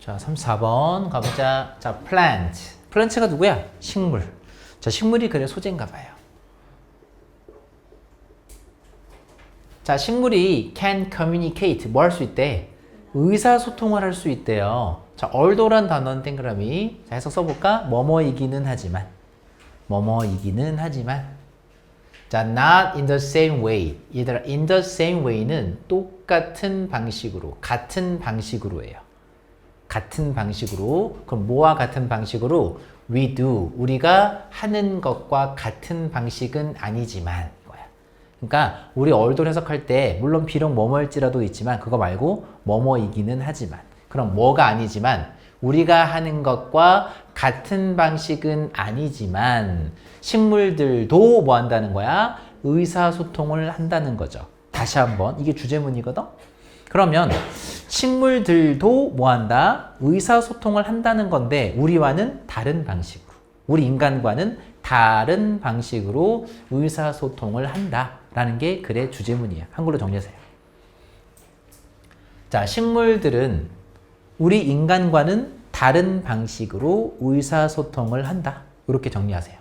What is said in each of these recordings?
자, 34번 가보자. 자, plant. plant가 누구야? 식물. 자, 식물이 그래 소재인가 봐요. 자, 식물이 can communicate. 뭐 할 수 있대? 의사소통을 할 수 있대요. 자, although 단어는 동그라미. 자, 해석 써볼까? 뭐뭐이기는 하지만. 뭐뭐이기는 하지만. 자, not in the same way. 얘들아, in the same way는 똑같은 방식으로, 같은 방식으로예요. 같은 방식으로. 그럼 뭐와 같은 방식으로? We do. 우리가 하는 것과 같은 방식은 아니지만 이거야. 그러니까 우리 얼돌 해석할 때 물론 비록 뭐뭐일지라도 있지만 그거 말고 뭐뭐이기는 하지만. 그럼 뭐가 아니지만 우리가 하는 것과 같은 방식은 아니지만 식물들도 뭐 한다는 거야? 의사소통을 한다는 거죠. 다시 한번 이게 주제문이거든? 그러면 식물들도 뭐 한다? 의사소통을 한다는 건데 우리와는 다른 방식으로, 우리 인간과는 다른 방식으로 의사소통을 한다라는 게 글의 주제문이야. 한글로 정리하세요. 자, 식물들은 우리 인간과는 다른 방식으로 의사소통을 한다. 이렇게 정리하세요.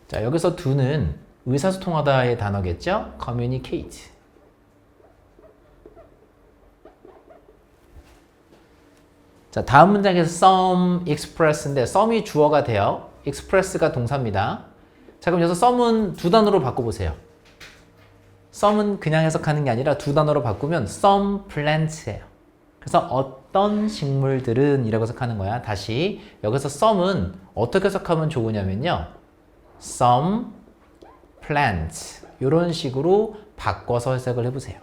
자, 여기서 do는 의사소통하다의 단어겠죠? communicate. 자, 다음 문장에서 some, express인데 some이 주어가 돼요. express가 동사입니다. 자, 그럼 여기서 some은 두 단어로 바꿔보세요. some은 그냥 해석하는 게 아니라 두 단어로 바꾸면 some plants예요. 그래서 어떤 식물들은 이라고 해석하는 거야. 다시 여기서 some은 어떻게 해석하면 좋으냐면요. some plants 이런 식으로 바꿔서 해석을 해보세요.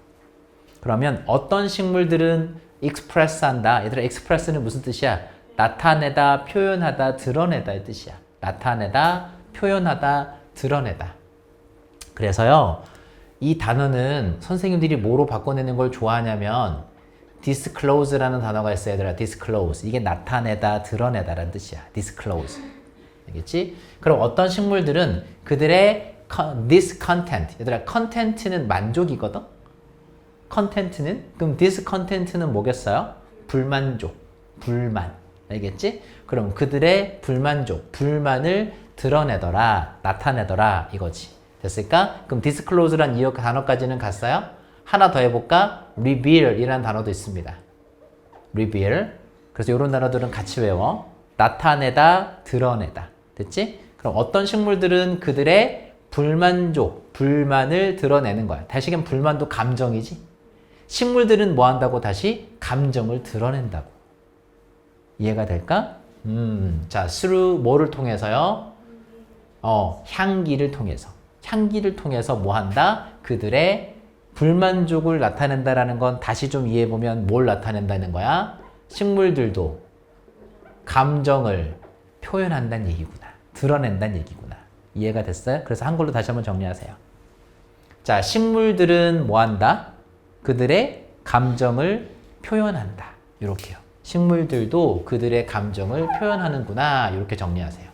그러면 어떤 식물들은 express 한다. 얘들아, express는 무슨 뜻이야? 나타내다, 표현하다, 드러내다 의 뜻이야. 나타내다, 표현하다, 드러내다. 그래서요, 이 단어는 선생님들이 뭐로 바꿔내는 걸 좋아하냐면 disclose라는 단어가 있어요. 얘들아, disclose. 이게 나타내다, 드러내다라는 뜻이야. disclose. 알겠지? 그럼 어떤 식물들은 그들의 this content. 얘들아, content는 만족이거든? content는? 그럼 this content는 뭐겠어요? 불만족, 불만. 알겠지? 그럼 그들의 불만족, 불만을 드러내더라, 나타내더라 이거지. 됐을까? 그럼 disclose란 이 단어까지는 갔어요? 하나 더 해볼까? reveal 이라는 단어도 있습니다. reveal. 그래서 이런 단어들은 같이 외워. 나타내다, 드러내다. 됐지? 그럼 어떤 식물들은 그들의 불만족, 불만을 드러내는 거야. 다시 얘기하면 불만도 감정이지. 식물들은 뭐 한다고? 다시 감정을 드러낸다고. 이해가 될까? 자, through 뭐를 통해서요? 향기를 통해서. 향기를 통해서 뭐 한다? 그들의 불만족을 나타낸다라는 건 다시 좀 이해해보면 뭘 나타낸다는 거야? 식물들도 감정을 표현한다는 얘기구나. 드러낸다는 얘기구나. 이해가 됐어요? 그래서 한글로 다시 한번 정리하세요. 자, 식물들은 뭐 한다? 그들의 감정을 표현한다. 이렇게요. 식물들도 그들의 감정을 표현하는구나. 이렇게 정리하세요.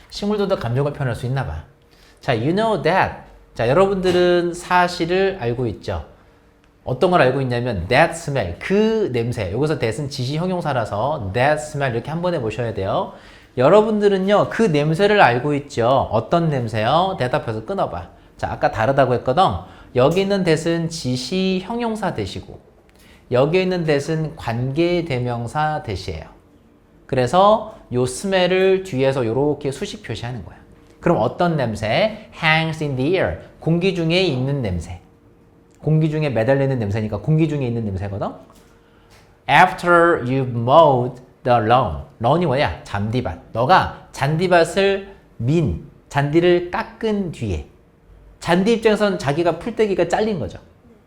식물들도 감정을 표현할 수 있나 봐. 자, you know that. 자, 여러분들은 사실을 알고 있죠. 어떤 걸 알고 있냐면 that smell, 그 냄새. 여기서 that은 지시 형용사라서 that smell 이렇게 한 번 해보셔야 돼요. 여러분들은요, 그 냄새를 알고 있죠. 어떤 냄새요? 대답해서 끊어봐. 자, 아까 다르다고 했거든. 여기 있는 that은 지시 형용사 that이고 여기 있는 that은 관계대명사 that이에요. 그래서 요 smell을 뒤에서 이렇게 수식 표시하는 거야. 그럼 어떤 냄새? hangs in the air. 공기 중에 있는 냄새. 공기 중에 매달리는 냄새니까 공기 중에 있는 냄새거든. After you've mowed the lawn. lawn이 뭐야? 잔디밭. 너가 잔디밭을 잔디를 깎은 뒤에. 잔디 입장에서는 자기가 풀떼기가 잘린 거죠.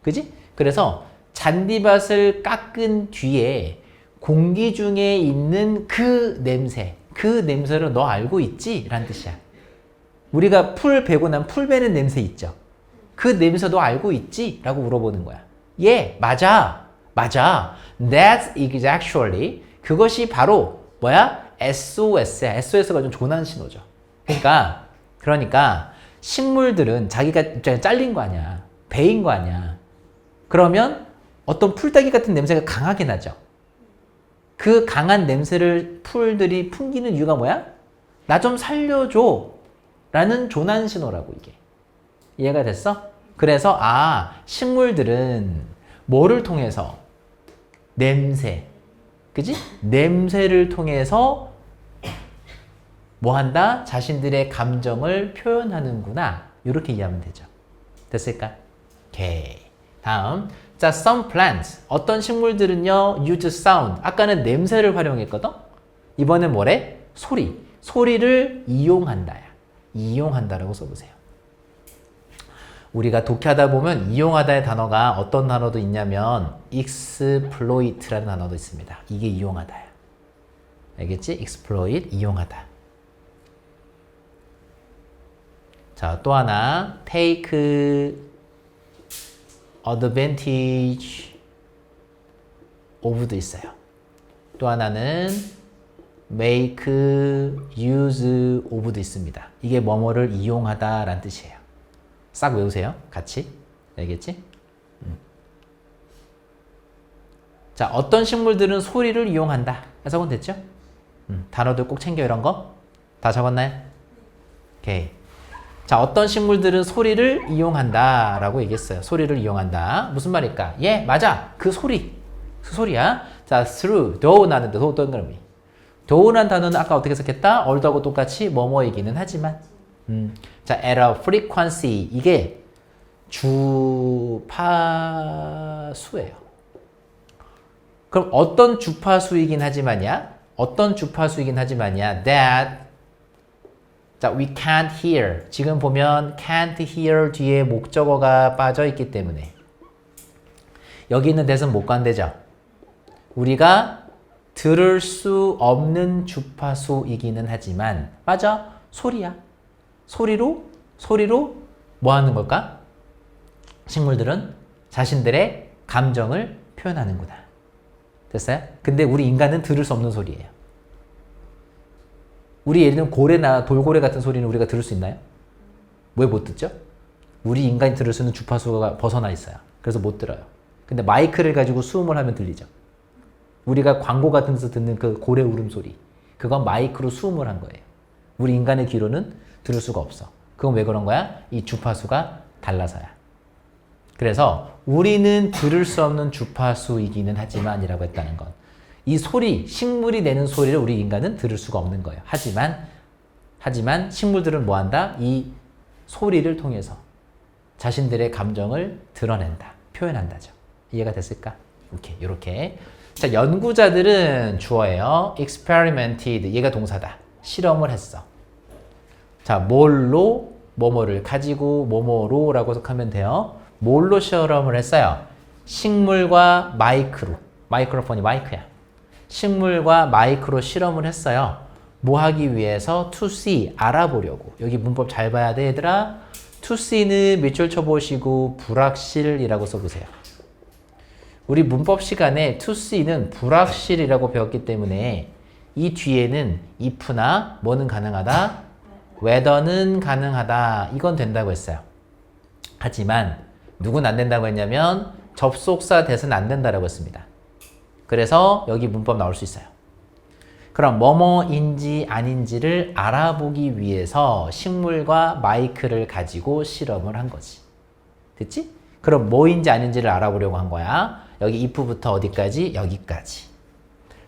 그지? 그래서 잔디밭을 깎은 뒤에 공기 중에 있는 그 냄새를 너 알고 있지? 라는 뜻이야. 우리가 풀 베고 난 풀 베는 냄새 있죠? 그 냄새도 알고 있지? 라고 물어보는 거야. 예, 맞아. That's actually, 그것이 바로 뭐야? SOS야. SOS가 좀 조난 신호죠. 그러니까 식물들은 자기가 입장에 잘린 거 아니야. 베인 거 아니야. 그러면 어떤 풀떼기 같은 냄새가 강하게 나죠. 그 강한 냄새를 풀들이 풍기는 이유가 뭐야? 나 좀 살려줘. 라는 조난 신호라고 이게. 이해가 됐어? 그래서 식물들은 뭐를 통해서? 냄새. 그지? 냄새를 통해서 뭐 한다? 자신들의 감정을 표현하는구나. 이렇게 이해하면 되죠. 됐을까? 오케이. 다음. 자, some plants. 어떤 식물들은요, use sound. 아까는 냄새를 활용했거든? 이번엔 뭐래? 소리. 소리를 이용한다야. 이용한다라고 써보세요. 우리가 독해하다 보면 이용하다의 단어가 어떤 단어도 있냐면 exploit라는 단어도 있습니다. 이게 이용하다야. 알겠지? exploit, 이용하다. 자, 또 하나 take advantage of도 있어요. 또 하나는 make use of도 있습니다. 이게 뭐뭐를 이용하다 라는 뜻이에요. 싹 외우세요. 같이. 알겠지? 자, 어떤 식물들은 소리를 이용한다. 해석은 됐죠? 단어들 꼭 챙겨 이런 거. 다 적었나요? 오케이. 자, 어떤 식물들은 소리를 이용한다 라고 얘기했어요. 소리를 이용한다. 무슨 말일까? 예, 맞아. 그 소리. 그 소리야. 자, through, though 나는데 though 동그라미. though란 단어는 아까 어떻게 썼겠다? 얼더하고 똑같이 뭐뭐이기는 하지만. 자, at a frequency. 이게 주파수예요. 그럼 어떤 주파수이긴 하지만이야? 어떤 주파수이긴 하지만이야? That 자, we can't hear. 지금 보면 can't hear 뒤에 목적어가 빠져 있기 때문에 여기 있는 that은 못 간대죠. 우리가 들을 수 없는 주파수이기는 하지만 맞아. 소리야. 소리로 뭐 하는 걸까? 식물들은 자신들의 감정을 표현하는구나. 됐어요? 근데 우리 인간은 들을 수 없는 소리예요. 우리 예를 들면 고래나 돌고래 같은 소리는 우리가 들을 수 있나요? 왜 못 듣죠? 우리 인간이 들을 수 있는 주파수가 벗어나 있어요. 그래서 못 들어요. 근데 마이크를 가지고 수음을 하면 들리죠. 우리가 광고 같은 데서 듣는 그 고래 울음소리, 그건 마이크로 수음을 한 거예요. 우리 인간의 귀로는 들을 수가 없어. 그건 왜 그런 거야? 이 주파수가 달라서야. 그래서 우리는 들을 수 없는 주파수이기는 하지만 이라고 했다는 건 이 소리, 식물이 내는 소리를 우리 인간은 들을 수가 없는 거예요. 하지만 식물들은 뭐 한다? 이 소리를 통해서 자신들의 감정을 드러낸다. 표현한다죠. 이해가 됐을까? 이렇게. 자, 연구자들은 주어예요. experimented. 얘가 동사다. 실험을 했어. 자, 뭘로? 뭐뭐를 가지고 뭐뭐로 라고 해석하면 돼요. 뭘로 실험을 했어요? 식물과 마이크로. 마이크로폰이 마이크야. 식물과 마이크로 실험을 했어요. 뭐 하기 위해서? to see, 알아보려고. 여기 문법 잘 봐야 돼, 얘들아. to see는 밑줄 쳐보시고 불확실이라고 써보세요. 우리 문법 시간에 to see는 불확실이라고 배웠기 때문에 이 뒤에는 if나 뭐는 가능하다? whether는 가능하다. 이건 된다고 했어요. 하지만 누군 안 된다고 했냐면 접속사 that은 안 된다라고 했습니다. 그래서 여기 문법 나올 수 있어요. 그럼 뭐뭐인지 아닌지를 알아보기 위해서 식물과 마이크를 가지고 실험을 한 거지. 됐지? 그럼 뭐인지 아닌지를 알아보려고 한 거야. 여기 if부터 어디까지? 여기까지.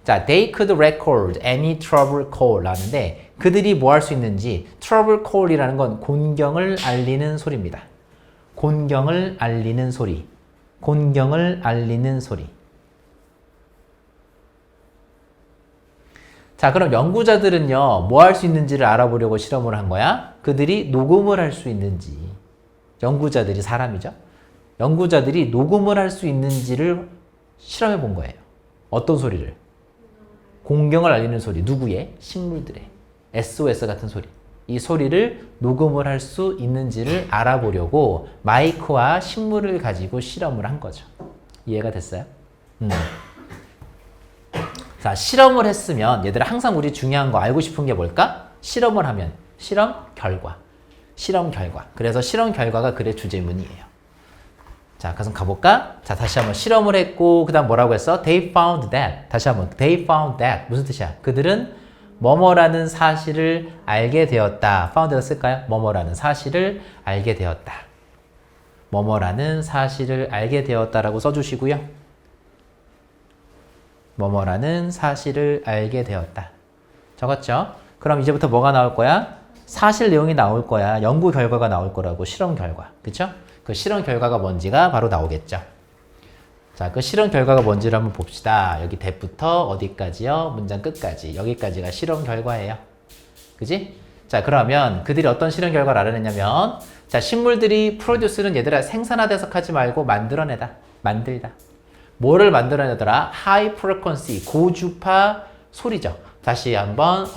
자, they could record any trouble call 라는데 그들이 뭐 할 수 있는지 trouble call이라는 건 곤경을 알리는 소리입니다. 곤경을 알리는 소리. 곤경을 알리는 소리. 자, 그럼 연구자들은요, 뭐 할 수 있는지를 알아보려고 실험을 한 거야? 그들이 녹음을 할 수 있는지. 연구자들이 사람이죠? 연구자들이 녹음을 할 수 있는지를 실험해 본 거예요. 어떤 소리를? 공경을 알리는 소리. 누구의? 식물들의. SOS 같은 소리. 이 소리를 녹음을 할 수 있는지를 알아보려고 마이크와 식물을 가지고 실험을 한 거죠. 이해가 됐어요? 자, 실험을 했으면 얘들아 항상 우리 중요한 거 알고 싶은 게 뭘까? 실험을 하면 실험 결과. 실험 결과. 그래서 실험 결과가 글의 주제문이에요. 자, 그래서 가볼까? 자, 다시 한번 실험을 했고 그 다음 뭐라고 했어? They found that. 다시 한번 They found that. 무슨 뜻이야? 그들은 뭐뭐라는 사실을 알게 되었다. found에다 쓸까요? 뭐뭐라는 사실을 알게 되었다. 뭐뭐라는 사실을 알게 되었다라고 써주시고요. 뭐뭐라는 사실을 알게 되었다. 적었죠? 그럼 이제부터 뭐가 나올 거야? 사실 내용이 나올 거야. 연구 결과가 나올 거라고. 실험 결과. 그쵸? 그 실험 결과가 뭔지가 바로 나오겠죠. 자, 그 실험 결과가 뭔지를 한번 봅시다. 여기 대부터 어디까지요? 문장 끝까지. 여기까지가 실험 결과예요. 그지? 자, 그러면 그들이 어떤 실험 결과를 알아냈냐면, 자, 식물들이 프로듀스는 얘들아 생산하다 해석하지 말고 만들어내다. 만들다. 뭐를 만들어내더라? high frequency, 고주파 소리죠. 다시 한번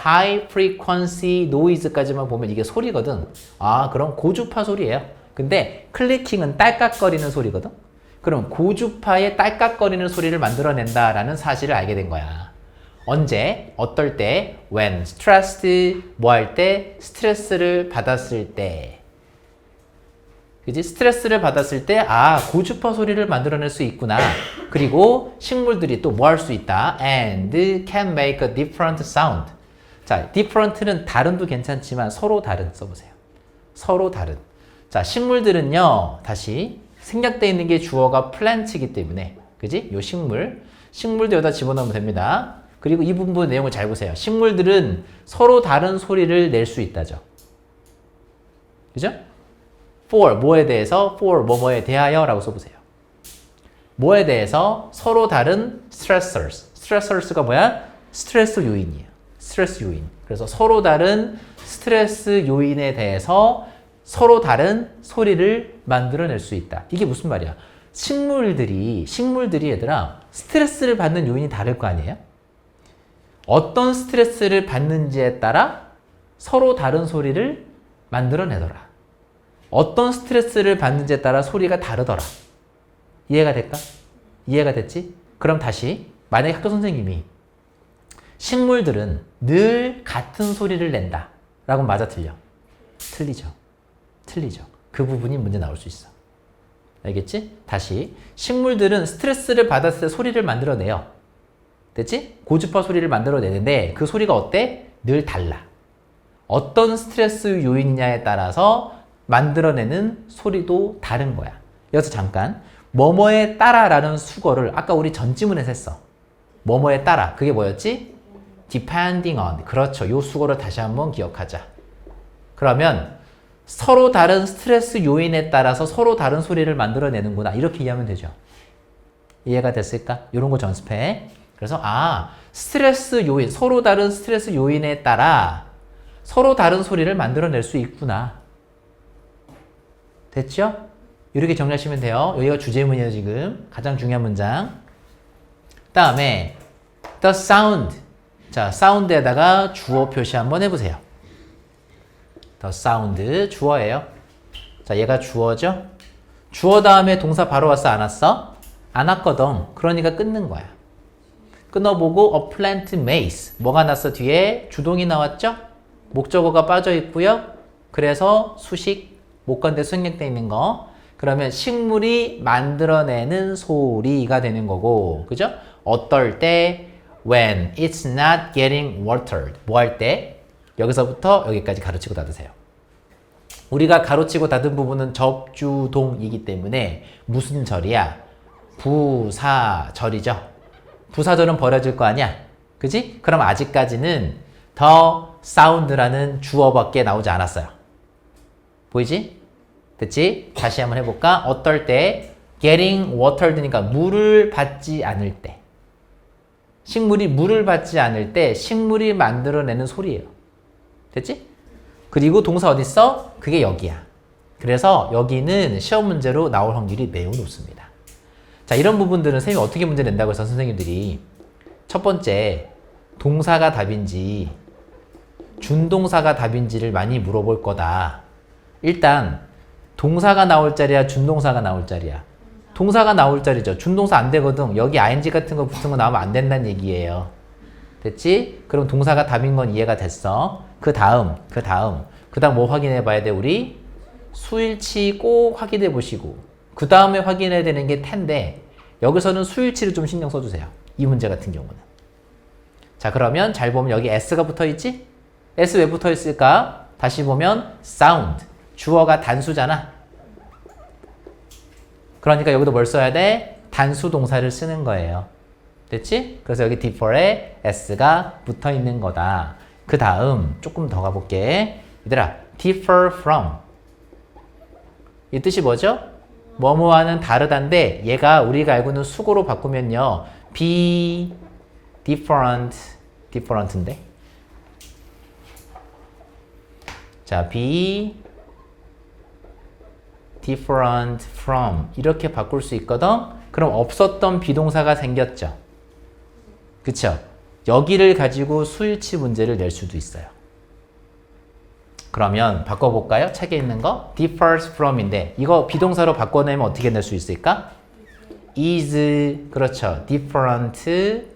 high frequency noise까지만 보면 이게 소리거든. 아, 그럼 고주파 소리예요. 근데 클리킹은 딸깍거리는 소리거든. 그럼 고주파의 딸깍거리는 소리를 만들어낸다라는 사실을 알게 된 거야. 언제? 어떨 때? when stressed, 뭐 할 때? 스트레스를 받았을 때. 그지? 스트레스를 받았을 때, 아, 고주파 소리를 만들어낼 수 있구나. 그리고 식물들이 또 뭐 할 수 있다? and can make a different sound. 자, different는 다른도 괜찮지만 서로 다른 써보세요. 서로 다른. 자, 식물들은요, 다시 생략되어 있는 게 주어가 plant이기 때문에, 그지? 요 식물도 여기다 집어넣으면 됩니다. 그리고 이 부분 내용을 잘 보세요. 식물들은 서로 다른 소리를 낼 수 있다죠. 그죠? for, 뭐에 대해서, for, 뭐뭐에 대하여 라고 써보세요. 뭐에 대해서 서로 다른 stressors. stressors가 뭐야? 스트레스 요인이에요. 스트레스 요인. 그래서 서로 다른 스트레스 요인에 대해서 서로 다른 소리를 만들어낼 수 있다. 이게 무슨 말이야? 식물들이 얘들아 스트레스를 받는 요인이 다를 거 아니에요? 어떤 스트레스를 받는지에 따라 서로 다른 소리를 만들어내더라. 어떤 스트레스를 받는지에 따라 소리가 다르더라. 이해가 될까? 이해가 됐지? 그럼 다시 만약에 학교 선생님이 식물들은 늘 같은 소리를 낸다 라고 맞아 틀려? 틀리죠. 그 부분이 문제 나올 수 있어. 알겠지? 다시 식물들은 스트레스를 받았을 때 소리를 만들어내요. 됐지? 고주파 소리를 만들어내는데 그 소리가 어때? 늘 달라. 어떤 스트레스 요인이냐에 따라서 만들어내는 소리도 다른 거야. 여기서 잠깐 뭐뭐에 따라라는 수거를 아까 우리 전지문에서 했어. 뭐뭐에 따라. 그게 뭐였지? depending on. 그렇죠. 요 수거를 다시 한번 기억하자. 그러면 서로 다른 스트레스 요인에 따라서 서로 다른 소리를 만들어내는구나. 이렇게 이해하면 되죠. 이해가 됐을까? 이런 거 연습해. 그래서 스트레스 요인, 서로 다른 스트레스 요인에 따라 서로 다른 소리를 만들어낼 수 있구나. 됐죠? 이렇게 정리하시면 돼요. 여기가 주제문이에요, 지금. 가장 중요한 문장. 그 다음에 the sound. 자, 사운드에다가 주어 표시 한번 해보세요. the sound, 주어예요. 자, 얘가 주어죠? 주어 다음에 동사 바로 왔어, 안 왔어? 안 왔거든. 그러니까 끊는 거야. 끊어보고 a plant maze. 뭐가 났어, 뒤에? 주동이 나왔죠? 목적어가 빠져 있고요. 그래서 수식, 목건대 생략되어 있는 거. 그러면 식물이 만들어내는 소리가 되는 거고, 그죠? 어떨 때? when it's not getting watered. 뭐 할 때? 여기서부터 여기까지 가로치고 닫으세요. 우리가 가로치고 닫은 부분은 접주동이기 때문에 무슨 절이야? 부사절이죠. 부사절은 버려질 거 아니야? 그지? 그럼 아직까지는 the sound라는 주어밖에 나오지 않았어요. 보이지? 됐지? 다시 한번 해볼까? 어떨 때? getting watered니까 물을 받지 않을 때. 식물이 물을 받지 않을 때 식물이 만들어내는 소리예요. 됐지? 그리고 동사 어딨어? 그게 여기야. 그래서 여기는 시험 문제로 나올 확률이 매우 높습니다. 자, 이런 부분들은 선생님이 어떻게 문제 낸다고 해서 선생님들이 첫 번째, 동사가 답인지 준동사가 답인지를 많이 물어볼 거다. 일단 동사가 나올 자리야, 준동사가 나올 자리야? 동사가 나올 자리죠. 준동사 안 되거든. 여기 ing 같은 거 붙은 거 나오면 안 된다는 얘기예요. 됐지? 그럼 동사가 답인 건 이해가 됐어. 그 다음 뭐 확인해 봐야 돼, 우리? 수일치 꼭 확인해 보시고, 그 다음에 확인해야 되는 게 텐데, 여기서는 수일치를 좀 신경 써주세요. 이 문제 같은 경우는. 자, 그러면 잘 보면 여기 S가 붙어 있지? S 왜 붙어 있을까? 다시 보면 sound. 주어가 단수잖아. 그러니까 여기도 뭘 써야 돼? 단수 동사를 쓰는 거예요. 됐지? 그래서 여기 differ에 S가 붙어 있는 거다. 그 다음 조금 더 가볼게. 얘들아, differ from. 이 뜻이 뭐죠? 뭐뭐와는 다르다인데 얘가 우리가 알고 있는 수고로 바꾸면요. be different인데. 자, be different from 이렇게 바꿀 수 있거든. 그럼 없었던 비동사가 생겼죠. 그쵸? 여기를 가지고 수일치 문제를 낼 수도 있어요. 그러면 바꿔볼까요? 책에 있는 거 differs from인데 이거 비동사로 바꿔내면 어떻게 낼 수 있을까? is, 그렇죠. different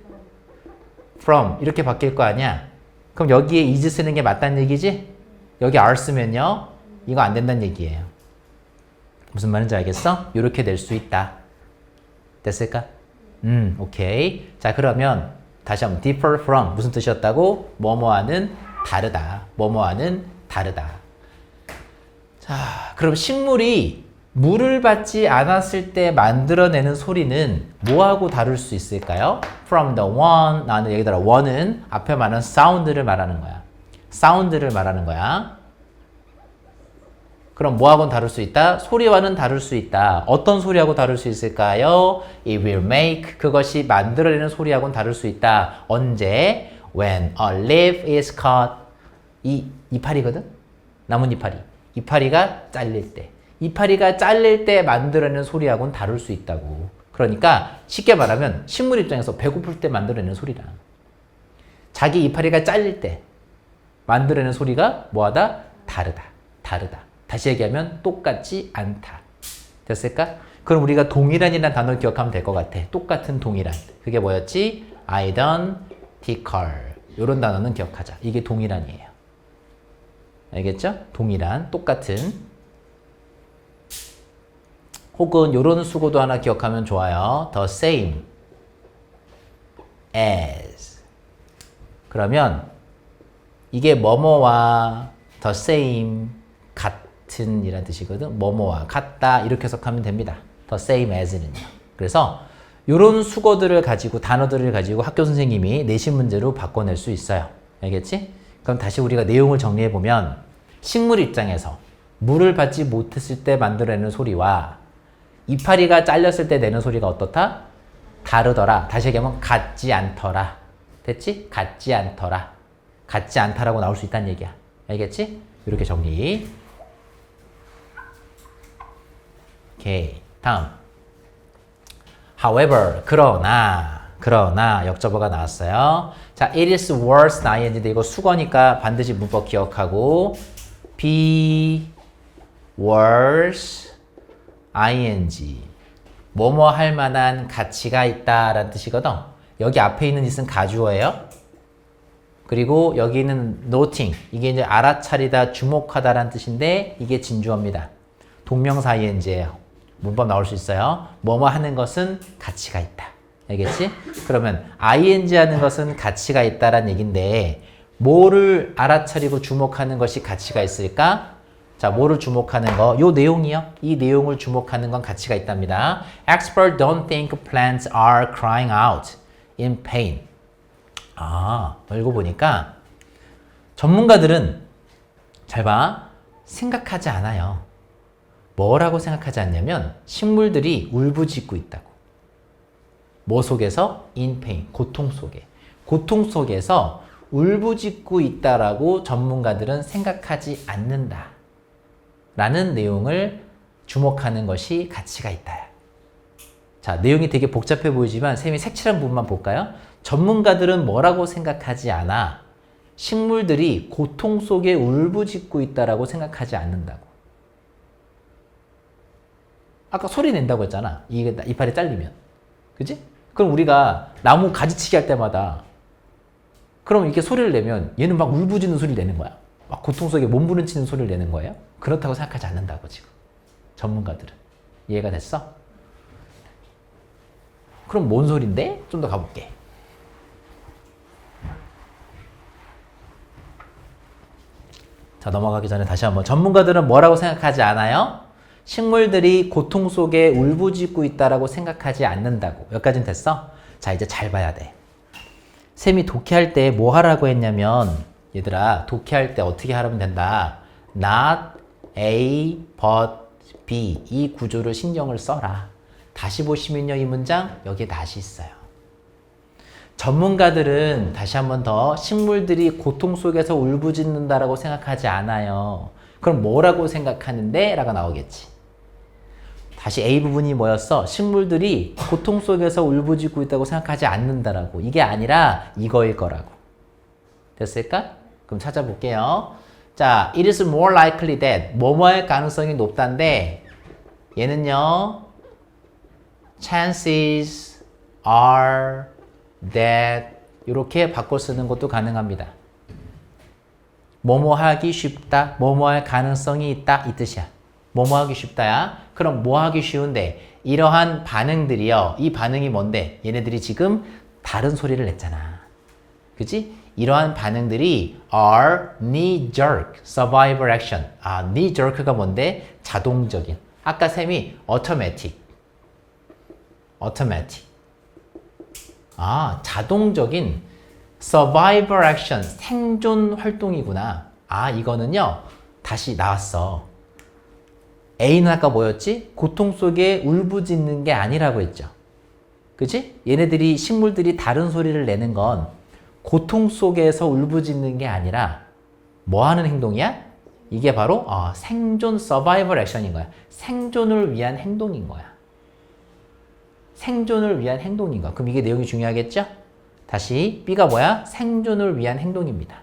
from 이렇게 바뀔 거 아니야. 그럼 여기에 is 쓰는 게 맞다는 얘기지? 여기 are 쓰면요 이거 안 된다는 얘기예요. 무슨 말인지 알겠어? 이렇게 낼 수 있다. 됐을까? 오케이. 자, 그러면 다시 한번 differ from 무슨 뜻이었다고? 뭐뭐와는 다르다. 뭐뭐와는 다르다. 자, 그럼 식물이 물을 받지 않았을 때 만들어내는 소리는 뭐하고 다룰 수 있을까요? From the one, 나는 여기다가 one은 앞에 말하는 sound를 말하는 거야. 사운드를 말하는 거야. 그럼 뭐하고는 다룰 수 있다? 소리와는 다룰 수 있다. 어떤 소리하고 다룰 수 있을까요? It will make, 그것이 만들어내는 소리하고는 다룰 수 있다. 언제? When a leaf is cut. 이파리거든? 나뭇 이파리. 이파리가 잘릴 때. 이파리가 잘릴 때 만들어내는 소리하고는 다룰 수 있다고. 그러니까 쉽게 말하면 식물 입장에서 배고플 때 만들어내는 소리랑 자기 이파리가 잘릴 때 만들어내는 소리가 뭐하다? 다르다. 다시 얘기하면 똑같지 않다. 됐을까? 그럼 우리가 동일한이라는 단어를 기억하면 될 것 같아. 똑같은 동일한. 그게 뭐였지? identical. 이런 단어는 기억하자. 이게 동일한이에요. 알겠죠? 동일한, 똑같은. 혹은 이런 수고도 하나 기억하면 좋아요. the same as. 그러면 이게 뭐뭐와 the same 같은 이란 뜻이거든. 뭐뭐와 같다 이렇게 해석하면 됩니다. the same as는요. 그래서 이런 수거들을 가지고 단어들을 가지고 학교 선생님이 내신 문제로 바꿔낼 수 있어요. 알겠지? 그럼 다시 우리가 내용을 정리해 보면 식물 입장에서 물을 받지 못했을 때 만들어내는 소리와 이파리가 잘렸을 때 내는 소리가 어떻다? 다르더라. 다시 얘기하면 같지 않더라. 됐지? 같지 않더라. 같지 않다라고 나올 수 있다는 얘기야. 알겠지? 이렇게 정리. 오케이. 다음. However, 그러나 역접어가 나왔어요. 자, it is worse than ing인데 이거 수거니까 반드시 문법 기억하고 be worse ing 뭐뭐 할 만한 가치가 있다라는 뜻이거든. 여기 앞에 있는 it은 가주어예요. 그리고 여기 있는 noting 이게 이제 알아차리다, 주목하다라는 뜻인데 이게 진주어입니다. 동명사 ing예요. 문법 나올 수 있어요. 뭐뭐 하는 것은 가치가 있다. 알겠지? 그러면 ing 하는 것은 가치가 있다라는 얘긴데 뭐를 알아차리고 주목하는 것이 가치가 있을까? 자, 뭐를 주목하는 거? 요 내용이요. 이 내용을 주목하는 건 가치가 있답니다. Experts don't think plants are crying out in pain. 읽어보니까 전문가들은 잘 봐. 생각하지 않아요. 뭐라고 생각하지 않냐면 식물들이 울부짖고 있다고. 뭐 속에서? in pain. 고통 속에. 고통 속에서 울부짖고 있다라고 전문가들은 생각하지 않는다. 라는 내용을 주목하는 것이 가치가 있다. 자, 내용이 되게 복잡해 보이지만 쌤이 색칠한 부분만 볼까요? 전문가들은 뭐라고 생각하지 않아? 식물들이 고통 속에 울부짖고 있다라고 생각하지 않는다고. 아까 소리 낸다고 했잖아. 이파리 잘리면. 그치? 그럼 우리가 나무 가지치기 할 때마다 그럼 이렇게 소리를 내면 얘는 막 울부짖는 소리를 내는 거야. 막 고통 속에 몸부림치는 소리를 내는 거예요. 그렇다고 생각하지 않는다고 지금. 전문가들은. 이해가 됐어? 그럼 뭔 소린데? 좀 더 가볼게. 자, 넘어가기 전에 다시 한번. 전문가들은 뭐라고 생각하지 않아요? 식물들이 고통 속에 울부짖고 있다라고 생각하지 않는다고. 여기까지는 됐어? 자, 이제 잘 봐야 돼. 쌤이 독해할 때 뭐 하라고 했냐면, 얘들아, 독해할 때 어떻게 하라면 된다. Not A, but B. 이 구조를 신경을 써라. 다시 보시면요, 이 문장 여기에 다시 있어요. 전문가들은 다시 한 번 더 식물들이 고통 속에서 울부짖는다라고 생각하지 않아요. 그럼 뭐라고 생각하는데? 라고 나오겠지. 다시 A 부분이 뭐였어? 식물들이 고통 속에서 울부짖고 있다고 생각하지 않는다라고. 이게 아니라 이거일 거라고. 됐을까? 그럼 찾아볼게요. 자, it is more likely that 뭐뭐할 가능성이 높다인데 얘는요, chances are that 이렇게 바꿔 쓰는 것도 가능합니다. 뭐뭐 하기 쉽다, 뭐뭐 할 가능성이 있다 이 뜻이야. 뭐뭐 하기 쉽다야. 그럼 뭐 하기 쉬운데 이러한 반응들이요. 이 반응이 뭔데? 얘네들이 지금 다른 소리를 냈잖아. 그치? 이러한 반응들이 are knee-jerk survival action. 아, knee-jerk가 뭔데? 자동적인. 아까 쌤이 automatic. 아, 자동적인 survival action, 생존 활동이구나. 아, 이거는요, 다시 나왔어. A는 아까 뭐였지? 고통 속에 울부짖는 게 아니라고 했죠. 그치? 얘네들이, 식물들이 다른 소리를 내는 건 고통 속에서 울부짖는 게 아니라 뭐 하는 행동이야? 이게 바로 생존 survival action인 거야. 생존을 위한 행동인 거야. 생존을 위한 행동인 거야. 그럼 이게 내용이 중요하겠죠? 다시 B가 뭐야? 생존을 위한 행동입니다.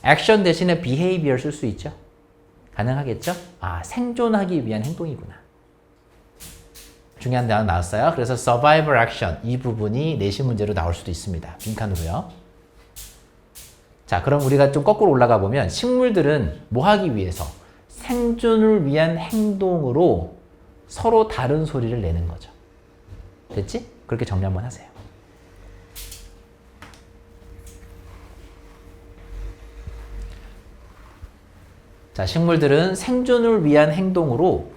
액션 대신에 behavior 쓸 수 있죠? 가능하겠죠? 아, 생존하기 위한 행동이구나. 중요한 대화 나왔어요. 그래서 survival action 이 부분이 내신 문제로 나올 수도 있습니다. 빈칸으로요. 자, 그럼 우리가 좀 거꾸로 올라가 보면 식물들은 뭐 하기 위해서? 생존을 위한 행동으로 서로 다른 소리를 내는 거죠. 됐지? 그렇게 정리 한번 하세요. 자, 식물들은 생존을 위한 행동으로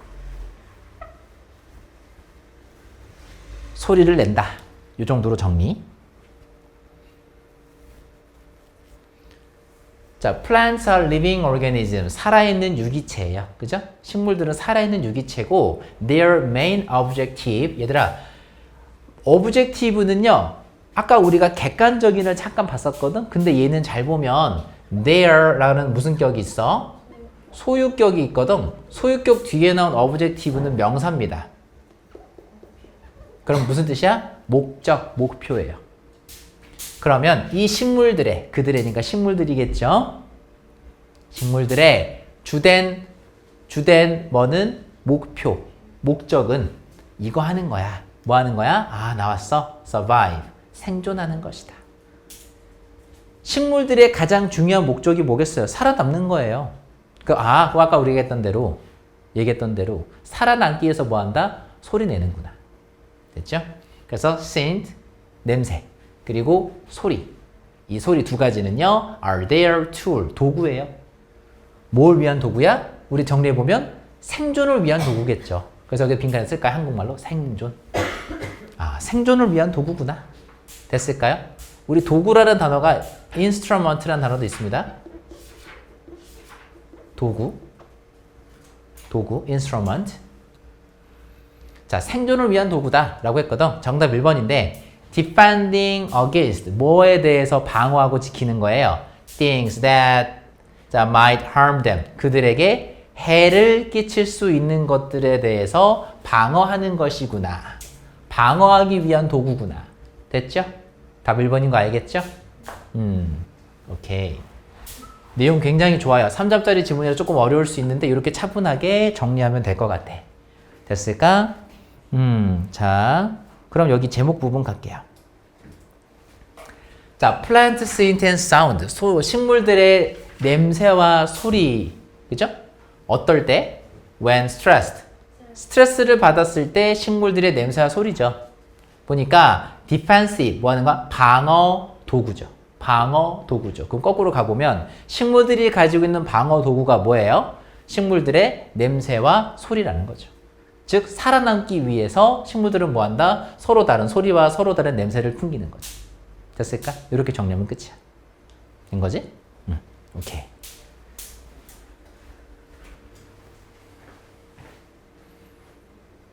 소리를 낸다. 이 정도로 정리. 자, plants are living organisms. 살아있는 유기체예요. 그죠? 식물들은 살아있는 유기체고 their main objective. 얘들아, objective는요. 아까 우리가 객관적인을 잠깐 봤었거든? 근데 얘는 잘 보면 their라는 무슨 격이 있어? 소유격이 있거든. 소유격 뒤에 나온 objective는 명사입니다. 그럼 무슨 뜻이야? 목적, 목표예요. 그러면 이 식물들의, 그들의니까 식물들이겠죠? 식물들의 주된 뭐는 목표, 목적은 이거 하는 거야. 뭐 하는 거야? 아, 나왔어. survive, 생존하는 것이다. 식물들의 가장 중요한 목적이 뭐겠어요? 살아남는 거예요. 아까 우리가 얘기했던 대로 살아남기 위해서 뭐 한다? 소리 내는구나. 됐죠? 그래서 scent, 냄새, 그리고 소리. 이 소리 두 가지는요, are their tool, 도구예요. 뭘 위한 도구야? 우리 정리해보면 생존을 위한 도구겠죠. 그래서 여기 빈칸에 쓸까요? 한국말로 생존. 아, 생존을 위한 도구구나. 됐을까요? 우리 도구라는 단어가 instrument라는 단어도 있습니다. 도구, instrument. 자, 생존을 위한 도구다 라고 했거든. 정답 1번인데 defending against, 뭐에 대해서 방어하고 지키는 거예요. things that might harm them, 그들에게 해를 끼칠 수 있는 것들에 대해서 방어하는 것이구나. 방어하기 위한 도구구나. 됐죠? 답 1번인 거 알겠죠? 오케이. 내용 굉장히 좋아요. 3점짜리 지문이라 조금 어려울 수 있는데 이렇게 차분하게 정리하면 될 것 같아. 됐을까? 자, 그럼 여기 제목 부분 갈게요. 자, plant scent and sound. 식물들의 냄새와 소리. 그죠? 어떨 때? When stressed. 스트레스를 받았을 때 식물들의 냄새와 소리죠. 보니까 defensive 뭐 하는 거야? 방어 도구죠. 방어 도구죠. 그럼 거꾸로 가보면 식물들이 가지고 있는 방어 도구가 뭐예요? 식물들의 냄새와 소리라는 거죠. 즉 살아남기 위해서 식물들은 뭐한다? 서로 다른 소리와 서로 다른 냄새를 풍기는 거죠. 됐을까? 이렇게 정리하면 끝이야. 된 거지? 오케이.